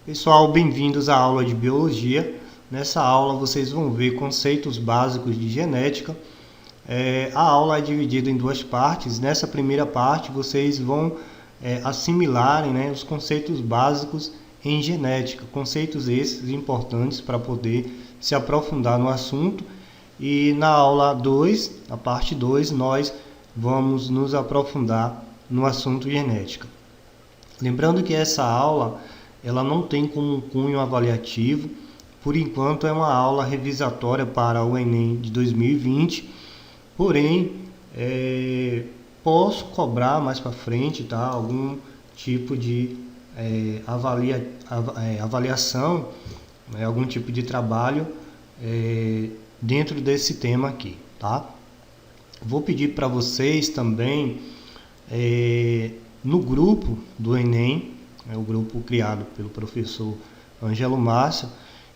Pessoal, bem-vindos à aula de Biologia. Nessa aula vocês vão ver conceitos básicos de genética. A aula é dividida em duas partes. Nessa primeira parte vocês vão assimilarem, os conceitos básicos em genética. Conceitos esses importantes para poder se aprofundar no assunto. E na aula 2, na parte 2, nós vamos nos aprofundar no assunto genética. Lembrando que essa aula ela não tem como cunho avaliativo, por enquanto é uma aula revisatória para o Enem de 2020, porém posso cobrar mais para frente, tá, algum tipo de avaliação, algum tipo de trabalho dentro desse tema aqui, tá? Vou pedir para vocês também no grupo do Enem, o grupo criado pelo professor Ângelo Márcio,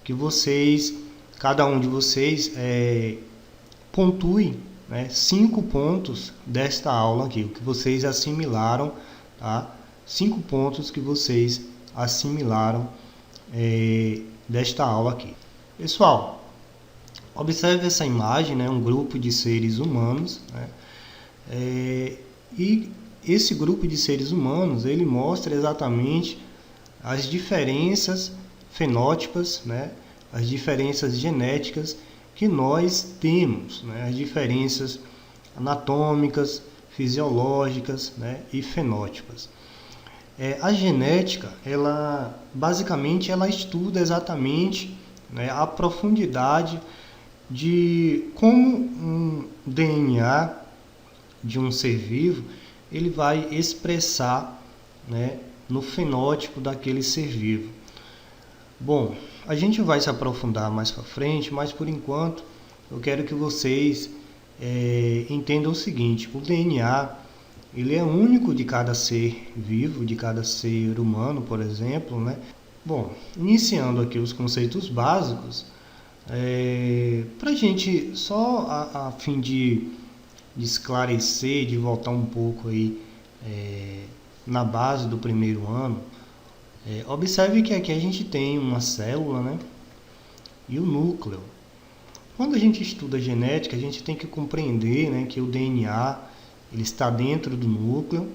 que vocês, cada um de vocês, pontue 5 pontos desta aula aqui, o que vocês assimilaram, tá? 5 pontos que vocês assimilaram desta aula aqui. Pessoal, observe essa imagem, um grupo de seres humanos, e esse grupo de seres humanos, ele mostra exatamente as diferenças fenótipas, as diferenças genéticas que nós temos, as diferenças anatômicas, fisiológicas, e fenótipas. A genética, basicamente, ela estuda exatamente a profundidade de como um DNA de um ser vivo ele vai expressar no fenótipo daquele ser vivo. Bom, a gente vai se aprofundar mais para frente, mas por enquanto eu quero que vocês entendam o seguinte: o DNA ele é único de cada ser vivo, de cada ser humano, por exemplo, Bom, iniciando aqui os conceitos básicos, para a gente, só a fim de esclarecer, de voltar um pouco aí na base do primeiro ano, observe que aqui a gente tem uma célula, e o núcleo. Quando a gente estuda genética, a gente tem que compreender, que o DNA ele está dentro do núcleo,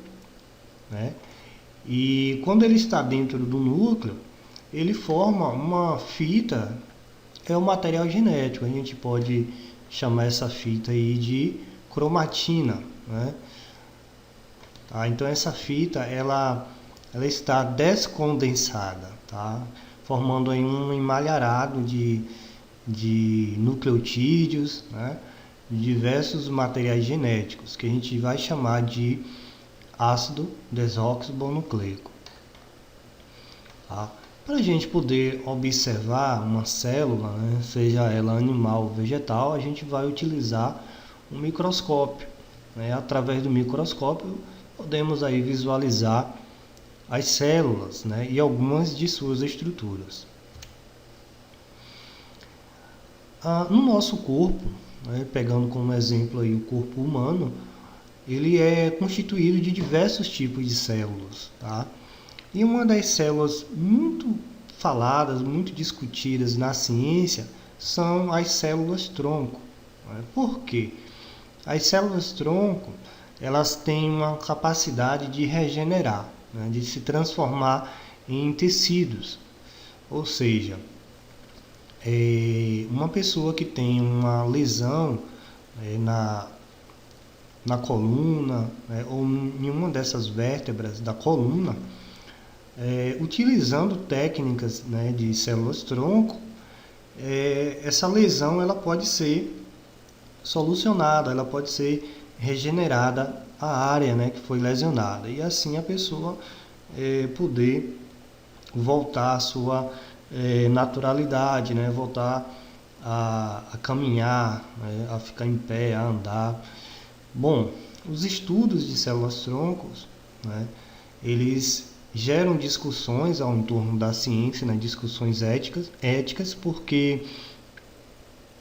e quando ele está dentro do núcleo, ele forma uma fita, é o material genético. A gente pode chamar essa fita aí de cromatina, Tá? Então essa fita ela está descondensada, tá? Formando aí um emalharado de nucleotídeos, de diversos materiais genéticos que a gente vai chamar de ácido desoxibonucleico. Tá? Para a gente poder observar uma célula, seja ela animal ou vegetal, a gente vai utilizar um microscópio. Através do microscópio podemos aí visualizar as células, e algumas de suas estruturas. No nosso corpo, pegando como exemplo aí o corpo humano, ele é constituído de diversos tipos de células, tá? E uma das células muito faladas, muito discutidas na ciência, são as células-tronco. Por quê? As células-tronco, elas têm uma capacidade de regenerar, de se transformar em tecidos. Ou seja, uma pessoa que tem uma lesão na coluna, ou em uma dessas vértebras da coluna, utilizando técnicas de células-tronco, essa lesão ela pode ser solucionada, ela pode ser regenerada a área que foi lesionada, e assim a pessoa poder voltar à sua naturalidade, voltar a caminhar, a ficar em pé, a andar. Bom, os estudos de células-troncos, eles geram discussões ao entorno da ciência, discussões éticas, porque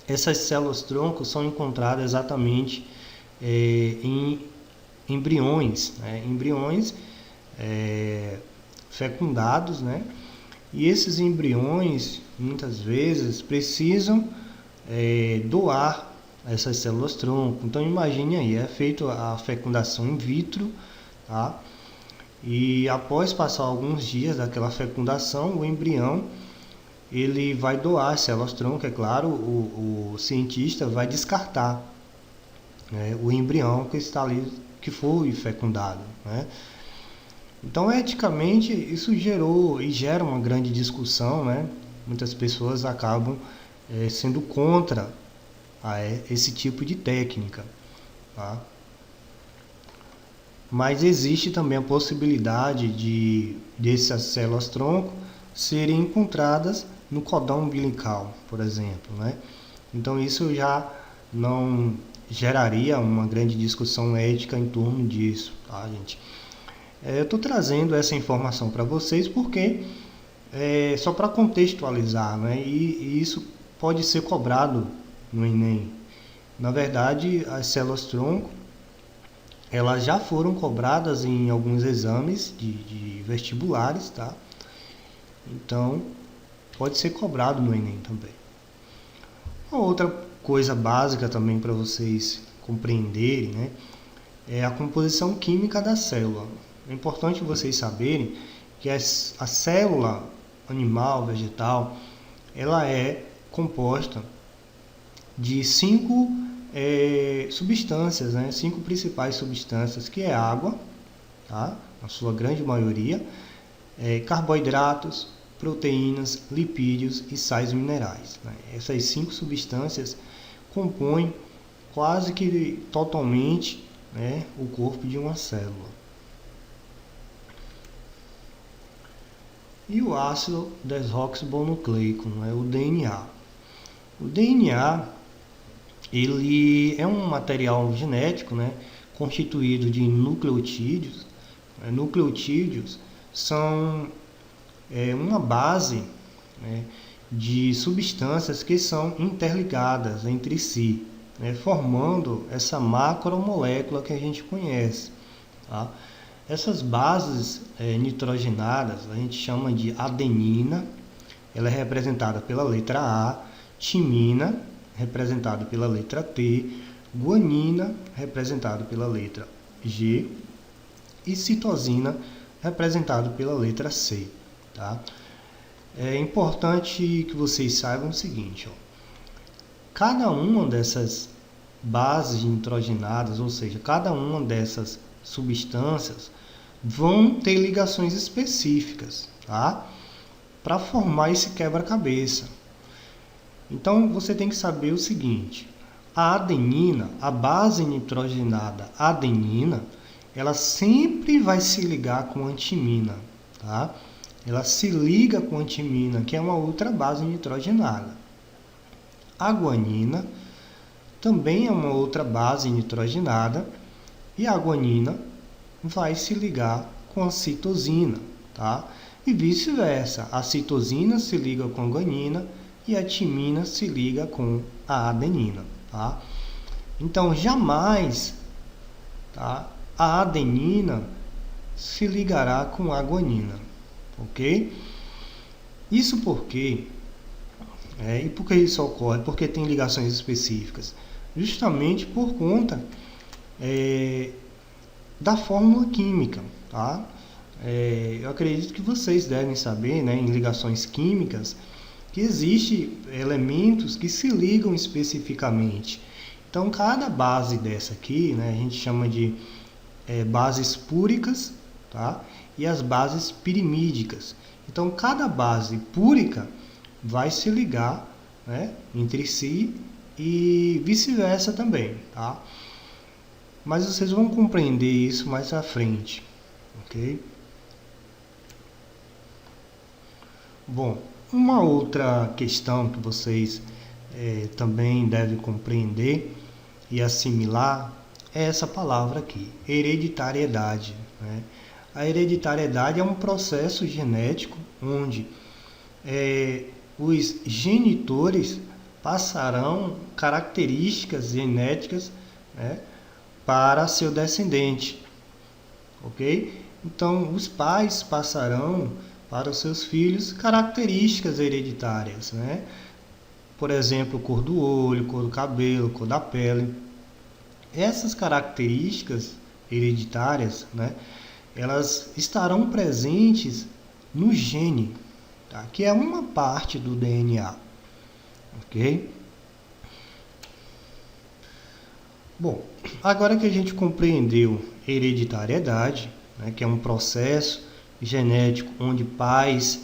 essas células-troncos são encontradas exatamente em embriões, embriões fecundados, E esses embriões, muitas vezes, precisam doar essas células tronco. Então imagine aí, é feita a fecundação in vitro, tá? E após passar alguns dias daquela fecundação, o embrião ele vai doar as células tronco, é claro, o cientista vai descartar, né, o embrião que está ali, que foi fecundado, né? Então, eticamente, isso gerou e gera uma grande discussão, né? Muitas pessoas acabam sendo contra esse tipo de técnica, tá? Mas existe também a possibilidade dessas células tronco serem encontradas no cordão umbilical, por exemplo, né? Então isso já não geraria uma grande discussão ética em torno disso, tá, gente? Eu estou trazendo essa informação para vocês porque só para contextualizar, né? E isso pode ser cobrado no Enem. Na verdade, as células tronco elas já foram cobradas em alguns exames de vestibulares, tá? Então, pode ser cobrado no Enem também. Uma outra coisa básica também para vocês compreenderem, né, é a composição química da célula. É importante vocês saberem que a célula animal, vegetal, ela é composta de 5 substâncias, né? 5 principais substâncias, que é água, tá? Na sua grande maioria, carboidratos, proteínas, lipídios e sais minerais, né? Essas 5 substâncias compõem quase que totalmente, né, o corpo de uma célula. E o ácido desoxibonucleico, né, o DNA. O DNA ele é um material genético, né, constituído de nucleotídeos. Nucleotídeos são uma base, né, de substâncias que são interligadas entre si, né, formando essa macromolécula que a gente conhece, tá? Essas bases nitrogenadas a gente chama de adenina, ela é representada pela letra A, timina, representado pela letra T, guanina, representado pela letra G, e citosina, representado pela letra C, tá? É importante que vocês saibam o seguinte, ó, cada uma dessas bases nitrogenadas, ou seja, cada uma dessas substâncias, vão ter ligações específicas, tá? Para formar esse quebra-cabeça. Então, você tem que saber o seguinte, a adenina, a base nitrogenada adenina, ela sempre vai se ligar com a timina, tá? Ela se liga com a timina, que é uma outra base nitrogenada. A guanina também é uma outra base nitrogenada, e a guanina vai se ligar com a citosina, tá? E vice-versa, a citosina se liga com a guanina e a timina se liga com a adenina, tá? Então, jamais, tá, a adenina se ligará com a guanina, ok? Isso porque, e por que isso ocorre? Porque tem ligações específicas, justamente por conta da fórmula química, tá? Eu acredito que vocês devem saber, né, em ligações químicas, que existem elementos que se ligam especificamente. Então, cada base dessa aqui, né, a gente chama de bases púricas, tá? E as bases pirimídicas. Então, cada base púrica vai se ligar, né, entre si e vice-versa também, tá? Mas vocês vão compreender isso mais à frente, ok? Bom, uma outra questão que vocês também devem compreender e assimilar é essa palavra aqui, hereditariedade, né? A hereditariedade é um processo genético onde os genitores passarão características genéticas, né, para seu descendente, ok? Então, os pais passarão para os seus filhos características hereditárias, né? Por exemplo, cor do olho, cor do cabelo, cor da pele. Essas características hereditárias, né, elas estarão presentes no gene, tá? Que é uma parte do DNA, ok? Bom, agora que a gente compreendeu hereditariedade, né, que é um processo genético onde pais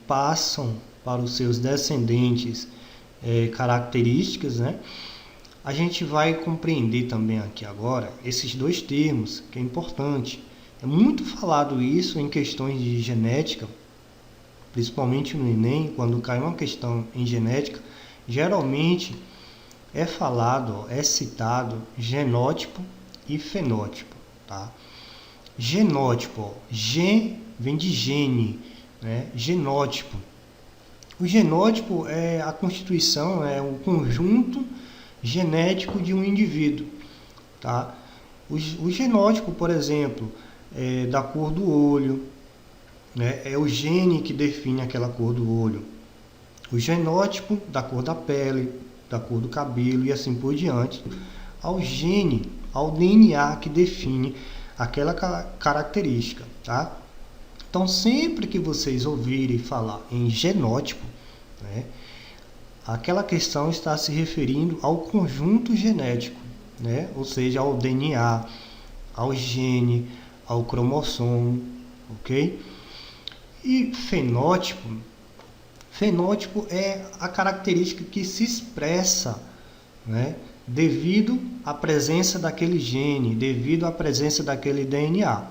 passam para os seus descendentes características, né? A gente vai compreender também aqui agora esses dois termos, que é importante. É muito falado isso em questões de genética, principalmente no Enem, quando cai uma questão em genética, geralmente é falado, é citado genótipo e fenótipo, tá? Genótipo, gen vem de gene, né? Genótipo. O genótipo é a constituição, é o conjunto genético de um indivíduo, tá? O genótipo, por exemplo, é da cor do olho, né? É o gene que define aquela cor do olho. O genótipo da cor da pele, da cor do cabelo e assim por diante, ao gene, ao DNA que define aquela característica, tá? Então, sempre que vocês ouvirem falar em genótipo, né, aquela questão está se referindo ao conjunto genético, né? Ou seja, ao DNA, ao gene, ao cromossomo, ok? E fenótipo é a característica que se expressa, né, devido à presença daquele gene, devido à presença daquele DNA.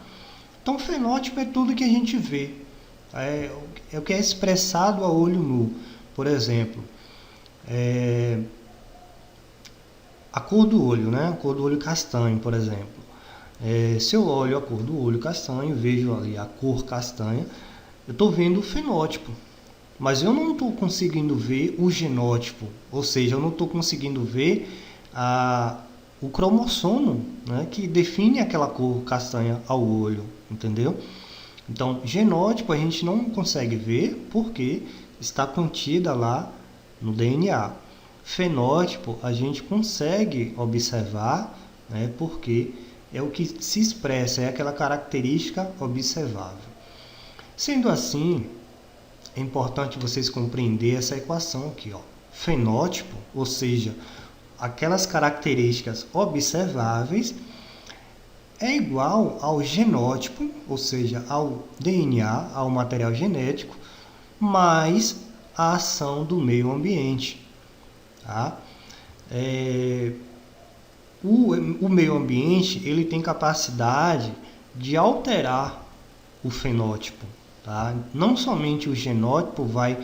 Então, fenótipo é tudo que a gente vê, é o que é expressado a olho nu. Por exemplo, a cor do olho, né? A cor do olho castanho, por exemplo. Se eu olho a cor do olho castanho, vejo ali a cor castanha, eu estou vendo o fenótipo. Mas eu não estou conseguindo ver o genótipo, ou seja, eu não estou conseguindo ver o cromossomo, né, que define aquela cor castanha ao olho, entendeu? Então, genótipo a gente não consegue ver porque está contida lá no DNA. Fenótipo a gente consegue observar, né, porque é o que se expressa, é aquela característica observável. Sendo assim, é importante vocês compreender essa equação aqui, ó. Fenótipo, ou seja, aquelas características observáveis, é igual ao genótipo, ou seja, ao DNA, ao material genético, mais a ação do meio ambiente. Tá? O meio ambiente ele tem capacidade de alterar o fenótipo. Tá? Não somente o genótipo vai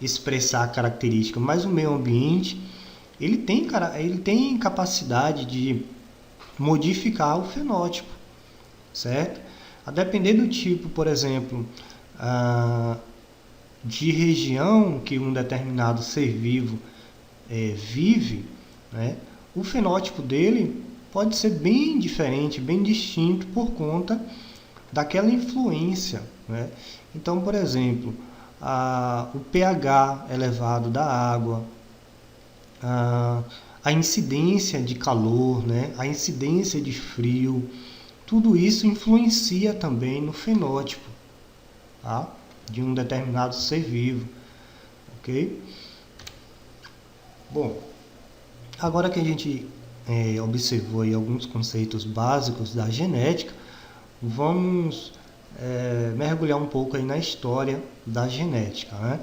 expressar a característica, mas o meio ambiente ele tem capacidade de modificar o fenótipo, certo? A depender do tipo, por exemplo, de região que um determinado ser vivo vive, né? O fenótipo dele pode ser bem diferente, bem distinto por conta daquela influência, né? Então, por exemplo, o pH elevado da água, a incidência de calor, né? A incidência de frio, tudo isso influencia também no fenótipo, tá? De um determinado ser vivo, ok? Bom, agora que a gente observou aí alguns conceitos básicos da genética, vamos mergulhar um pouco aí na história da genética, né?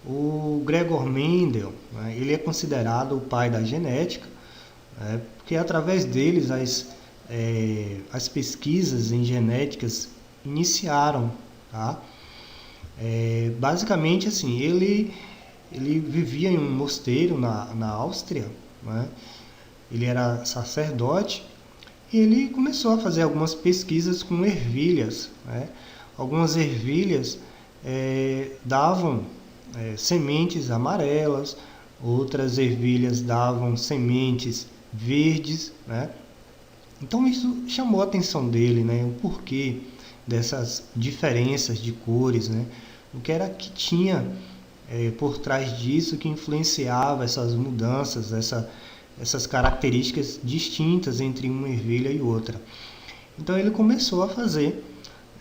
O Gregor Mendel, né, ele é considerado o pai da genética, né, porque através deles as pesquisas em genéticas iniciaram, tá? Basicamente assim, ele vivia em um mosteiro na Áustria, né? Ele era sacerdote e ele começou a fazer algumas pesquisas com ervilhas, né? Algumas ervilhas davam sementes amarelas, outras ervilhas davam sementes verdes, né? Então isso chamou a atenção dele, né? O porquê dessas diferenças de cores, né? O que era que tinha por trás disso que influenciava essas mudanças, essas características distintas entre uma ervilha e outra. Então ele começou a fazer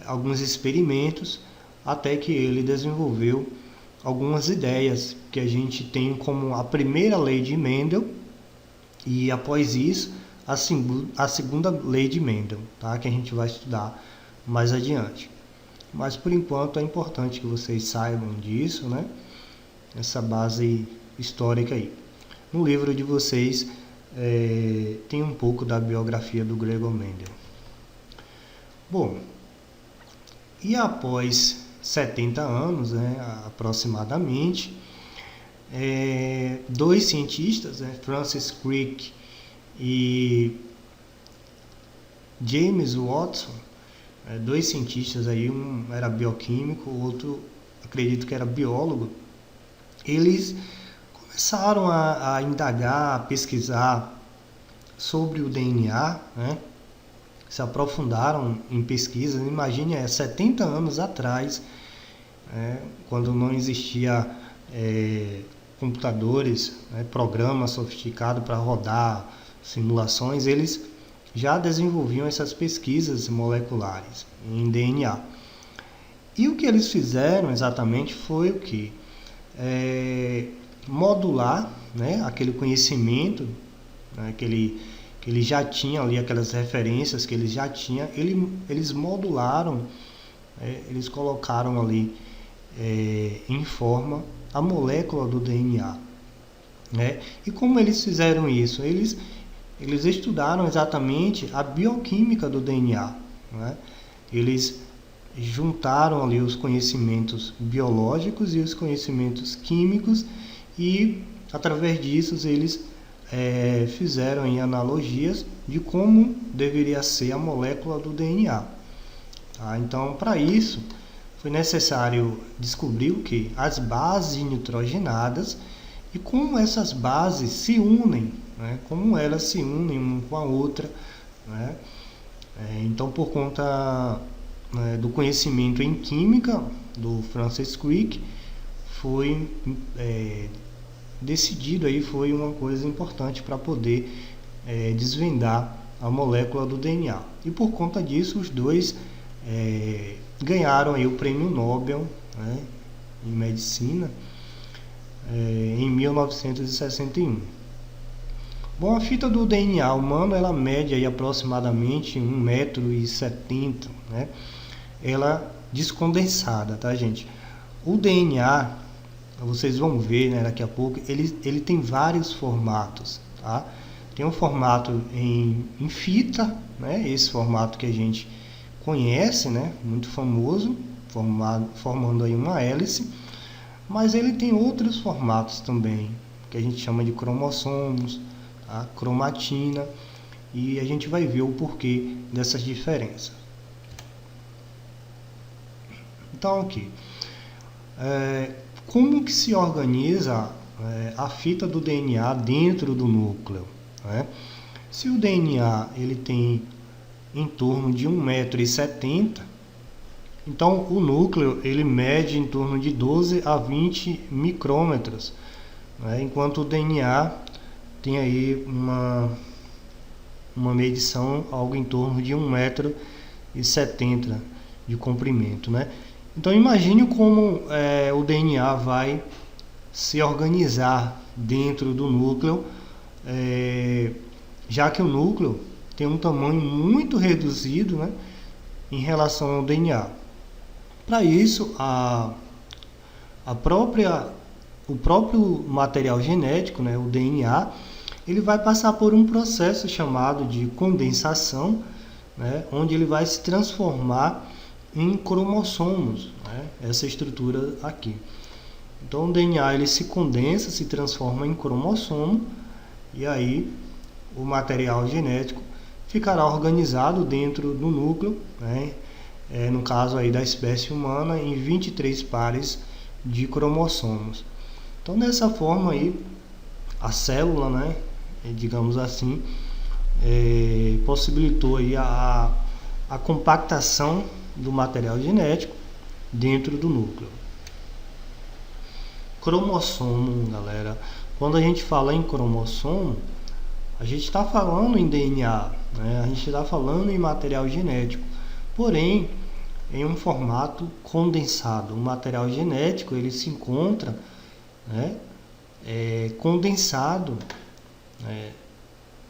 alguns experimentos até que ele desenvolveu algumas ideias que a gente tem como a primeira lei de Mendel e após isso a segunda lei de Mendel, tá? Que a gente vai estudar mais adiante. Mas por enquanto é importante que vocês saibam disso, né? Essa base histórica aí. No livro de vocês tem um pouco da biografia do Gregor Mendel. Bom, e após 70 anos, né, aproximadamente, dois cientistas, né, Francis Crick e James Watson, dois cientistas aí, um era bioquímico, o outro acredito que era biólogo, eles começaram a indagar, a pesquisar sobre o DNA, né? Se aprofundaram em pesquisas. Imagine, 70 anos atrás, quando não existia computadores, programas sofisticados para rodar simulações, eles já desenvolviam essas pesquisas moleculares em DNA. E o que eles fizeram exatamente foi o quê? Modular, né, aquele conhecimento, né, que ele já tinha ali, aquelas referências que ele já tinha, eles modularam, eles colocaram ali em forma a molécula do DNA. Né? E como eles fizeram isso? Eles estudaram exatamente a bioquímica do DNA. Né? Eles juntaram ali os conhecimentos biológicos e os conhecimentos químicos e, através disso, eles fizeram em analogias de como deveria ser a molécula do DNA. Tá? Então, para isso, foi necessário descobrir o que? As bases nitrogenadas e como essas bases se unem, né? Como elas se unem uma com a outra. Né? Então, por conta do conhecimento em química do Francis Crick, foi decidido aí, foi uma coisa importante para poder desvendar a molécula do DNA. E por conta disso, os dois ganharam aí o Prêmio Nobel, né, em Medicina em 1961. Bom, a fita do DNA humano, ela mede aí aproximadamente 1,70 m, né? Ela descondensada, tá, gente? O DNA, vocês vão ver, né, daqui a pouco, ele tem vários formatos, tá? Tem um formato em fita, né? Esse formato que a gente conhece, né? Muito famoso, formando aí uma hélice. Mas ele tem outros formatos também, que a gente chama de cromossomos, a cromatina, e a gente vai ver o porquê dessas diferenças. Então, aqui, como que se organiza a fita do DNA dentro do núcleo? Né? Se o DNA ele tem em torno de 1,70 m, então o núcleo ele mede em torno de 12 a 20 micrômetros, né? Enquanto o DNA tem aí uma medição algo em torno de 1,70 m de comprimento, né? Então imagine como o DNA vai se organizar dentro do núcleo, já que o núcleo tem um tamanho muito reduzido, né, em relação ao DNA. Para isso, o próprio material genético, né, o DNA, ele vai passar por um processo chamado de condensação, né, onde ele vai se transformar em cromossomos, né, essa estrutura aqui. Então o DNA ele se condensa, se transforma em cromossomo, e aí o material genético ficará organizado dentro do núcleo, né, no caso aí da espécie humana, em 23 pares de cromossomos. Então dessa forma aí, a célula, né, digamos assim, possibilitou aí a compactação do material genético dentro do núcleo. Cromossomo, galera. Quando a gente fala em cromossomo, a gente está falando em DNA, né? A gente está falando em material genético, porém em um formato condensado. O material genético ele se encontra, né, condensado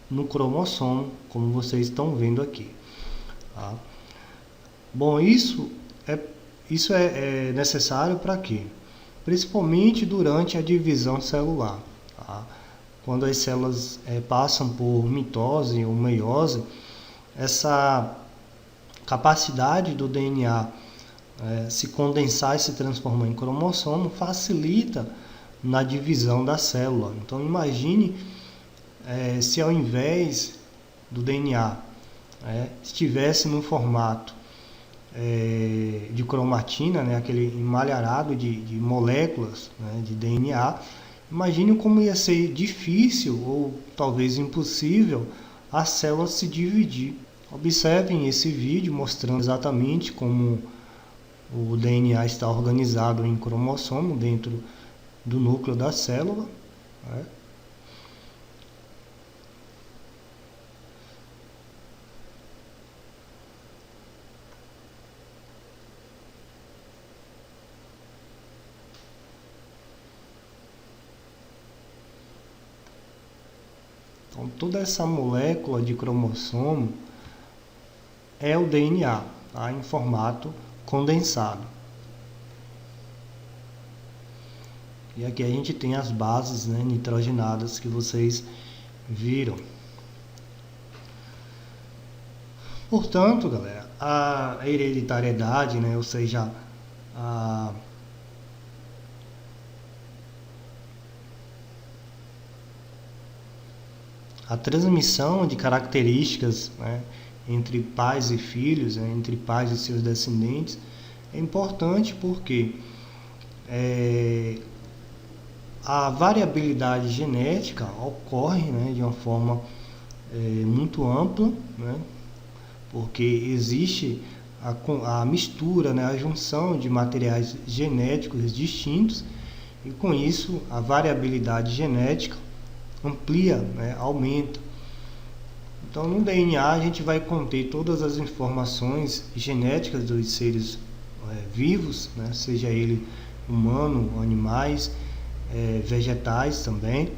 no cromossomo, como vocês estão vendo aqui. Tá? Bom, isso é necessário para quê? Principalmente durante a divisão celular. Tá? Quando as células passam por mitose ou meiose, essa capacidade do DNA se condensar e se transformar em cromossomo facilita na divisão da célula. Então imagine se ao invés do DNA estivesse no formato de cromatina, né, aquele emalharado de moléculas, né, de DNA, imagine como ia ser difícil ou talvez impossível a célula se dividir. Observem esse vídeo mostrando exatamente como o DNA está organizado em cromossomo dentro do núcleo da célula. Né? Então, toda essa molécula de cromossomo é o DNA, tá? Em formato condensado. E aqui a gente tem as bases, né, nitrogenadas que vocês viram. Portanto, galera, a hereditariedade, né, ou seja, a transmissão de características, né, entre pais e filhos, né, entre pais e seus descendentes, é importante porque a variabilidade genética ocorre, né, de uma forma muito ampla, né, porque existe a mistura, né, a junção de materiais genéticos distintos e com isso a variabilidade genética amplia, né, aumenta. Então no DNA a gente vai conter todas as informações genéticas dos seres vivos, né, seja ele humano, animais, vegetais também,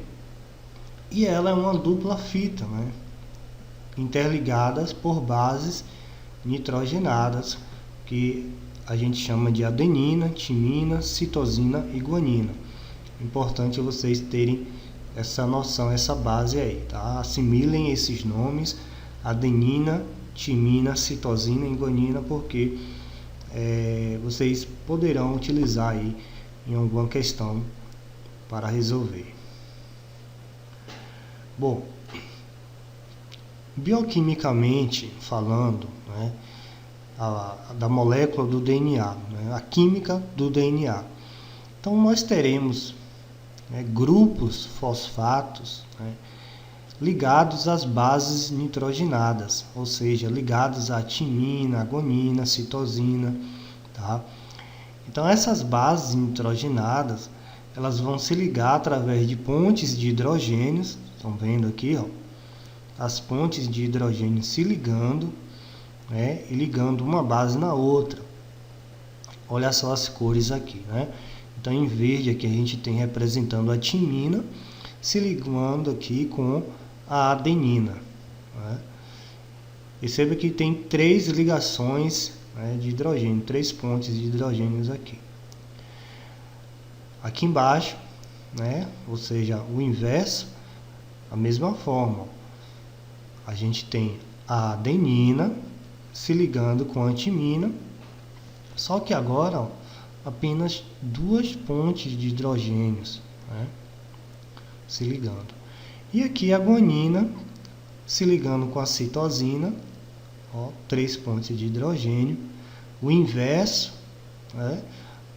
e ela é uma dupla fita, né, interligadas por bases nitrogenadas, que a gente chama de adenina, timina, citosina e guanina. Importante vocês terem essa noção, essa base aí, tá? Assimilem esses nomes, adenina, timina, citosina e guanina, porque vocês poderão utilizar aí em alguma questão para resolver. Bom, bioquimicamente falando, né, da molécula do DNA, né, a química do DNA. Então nós teremos grupos fosfatos, né, ligados às bases nitrogenadas, ou seja, ligados à timina, à guanina, citosina, tá? Então essas bases nitrogenadas, elas vão se ligar através de pontes de hidrogênios, estão vendo aqui, ó, as pontes de hidrogênio se ligando, né, e ligando uma base na outra. Olha só as cores aqui, né? Então em verde aqui a gente tem representando a timina se ligando aqui com a adenina, né? Perceba que tem 3 ligações, né, de hidrogênio, 3 pontes de hidrogênios aqui. Aqui embaixo, né, ou seja, o inverso, a mesma forma. A gente tem a adenina se ligando com a timina, só que agora, ó, apenas 2 pontes de hidrogênios, né, se ligando. E aqui a guanina se ligando com a citosina, ó, 3 pontes de hidrogênio. O inverso, né,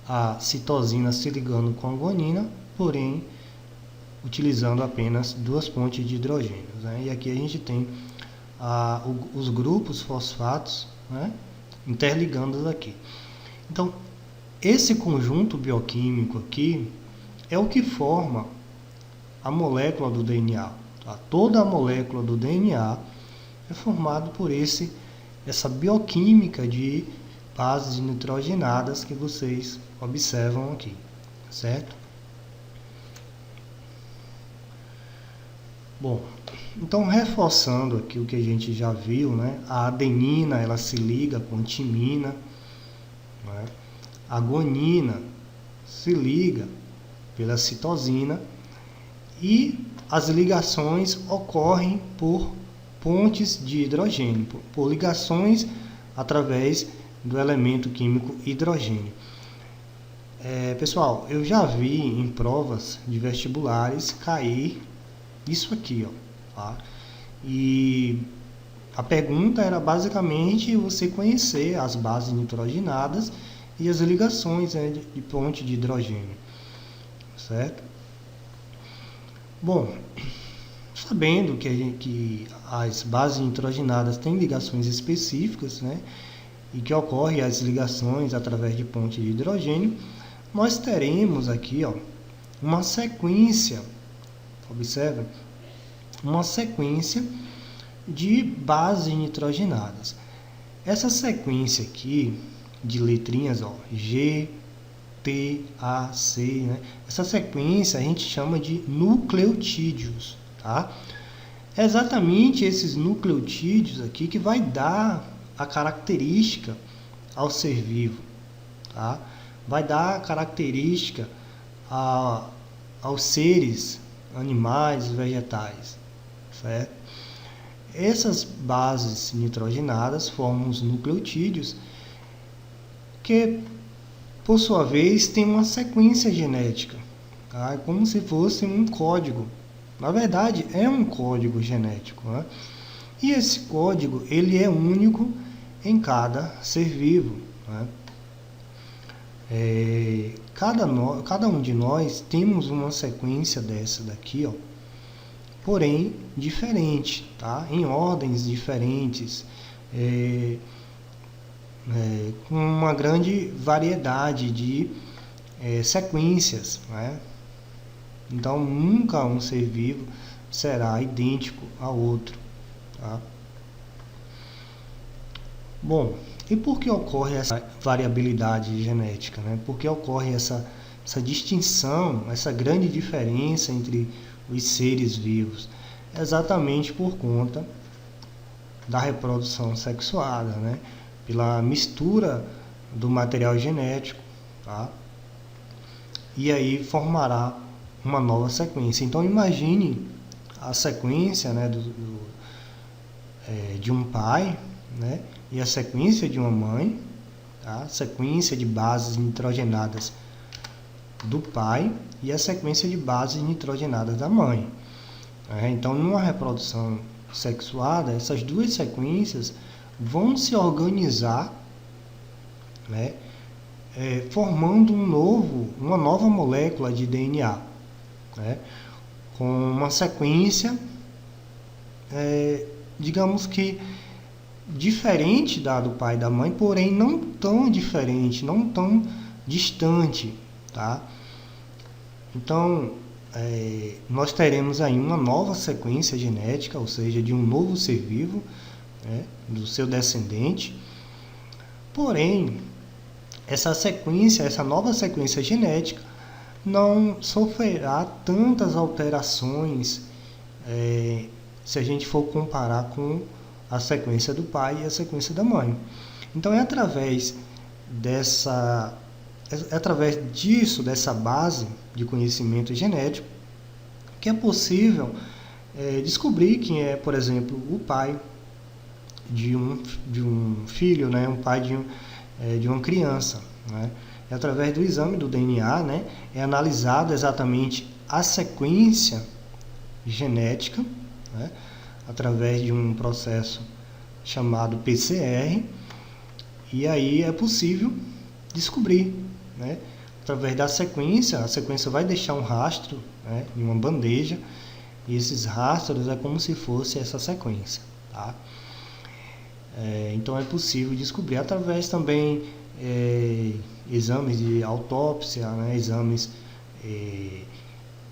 a citosina se ligando com a guanina, porém utilizando apenas 2 pontes de hidrogênio, né? E aqui a gente tem os grupos fosfatos, né, interligando aqui. Então, esse conjunto bioquímico aqui é o que forma a molécula do DNA. Tá? Toda a molécula do DNA é formada por essa bioquímica de bases nitrogenadas que vocês observam aqui, certo? Bom, então reforçando aqui o que a gente já viu, né? A adenina ela se liga com timina, né? A guanina se liga pela citosina e as ligações ocorrem por pontes de hidrogênio, por ligações através do elemento químico hidrogênio. Pessoal, eu já vi em provas de vestibulares cair isso aqui, ó, tá? E a pergunta era basicamente você conhecer as bases nitrogenadas e as ligações, né, de ponte de hidrogênio, certo? Bom, sabendo que as bases nitrogenadas têm ligações específicas, né, e que ocorrem as ligações através de ponte de hidrogênio, nós teremos aqui, ó, uma sequência, observa, uma sequência de bases nitrogenadas. Essa sequência aqui de letrinhas, ó, G, T, A, C, né? Essa sequência a gente chama de nucleotídeos, tá? É exatamente esses nucleotídeos aqui que vai dar a característica ao ser vivo, tá? Vai dar a característica aos seres animais e vegetais, certo? Essas bases nitrogenadas formam os nucleotídeos que, por sua vez, tem uma sequência genética, tá? É como se fosse um código. Na verdade, é um código genético, né? E esse código ele é único em cada ser vivo, né? Cada um de nós temos uma sequência dessa daqui, ó, porém diferente, tá? Em ordens diferentes, com uma grande variedade de sequências, né? Então nunca um ser vivo será idêntico ao outro, tá? Bom, e por que ocorre essa variabilidade genética, né? Por que ocorre essa distinção, essa grande diferença entre os seres vivos? Exatamente por conta da reprodução sexuada, né? Pela mistura do material genético, tá? E aí formará uma nova sequência. Então imagine a sequência, né, de um pai, né, e a sequência de uma mãe, tá? Sequência de bases nitrogenadas do pai e a sequência de bases nitrogenadas da mãe. Então, numa reprodução sexuada, essas duas sequências vão se organizar, né, formando uma nova molécula de DNA, né, com uma sequência, digamos que diferente da do pai e da mãe, porém não tão diferente, não tão distante, tá? Então, nós teremos aí uma nova sequência genética, ou seja, de um novo ser vivo, né, do seu descendente. Porém, essa nova sequência genética não sofrerá tantas alterações se a gente for comparar com a sequência do pai e a sequência da mãe. Então é através disso, dessa base de conhecimento genético, que é possível descobrir quem é, por exemplo, o pai de um filho, né, um pai de uma criança, né? E através do exame do DNA, né, é analisado exatamente a sequência genética, né, através de um processo chamado PCR, e aí é possível descobrir, né, através da sequência. A sequência vai deixar um rastro, né, em uma bandeja, e esses rastros é como se fosse essa sequência, tá? Então é possível descobrir através também exames de autópsia, né, exames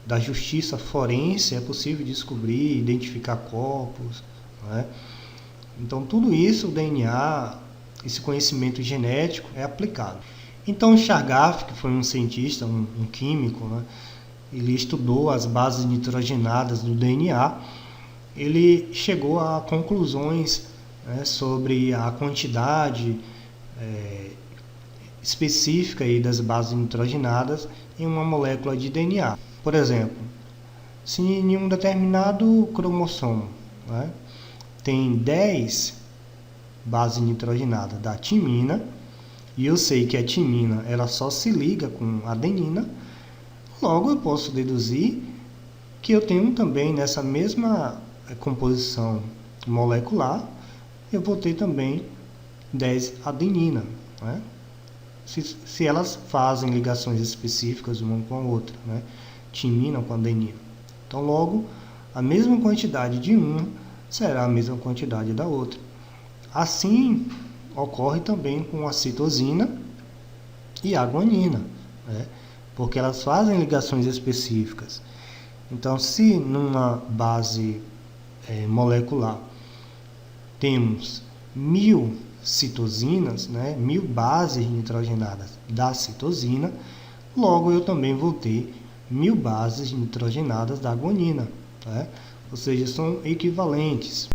da justiça forense, é possível descobrir, identificar corpos, né? Então tudo isso, o DNA, esse conhecimento genético é aplicado. Então Chargaff, que foi um cientista, um químico, né, ele estudou as bases nitrogenadas do DNA, ele chegou a conclusões, né, sobre a quantidade específica aí das bases nitrogenadas em uma molécula de DNA. Por exemplo, se em um determinado cromossomo, né, tem 10 bases nitrogenadas da timina, e eu sei que a timina ela só se liga com adenina, logo eu posso deduzir que eu tenho também nessa mesma composição molecular, eu vou ter também 10 adenina, né? Se elas fazem ligações específicas uma com a outra, né? Timina com adenina. Então, logo, a mesma quantidade de uma será a mesma quantidade da outra. Assim, ocorre também com a citosina e a guanina, né? Porque elas fazem ligações específicas. Então, se numa base molecular temos 1000 citosinas, né, 1000 bases nitrogenadas da citosina, logo eu também vou ter 1000 bases nitrogenadas da guanina, né? Ou seja, são equivalentes.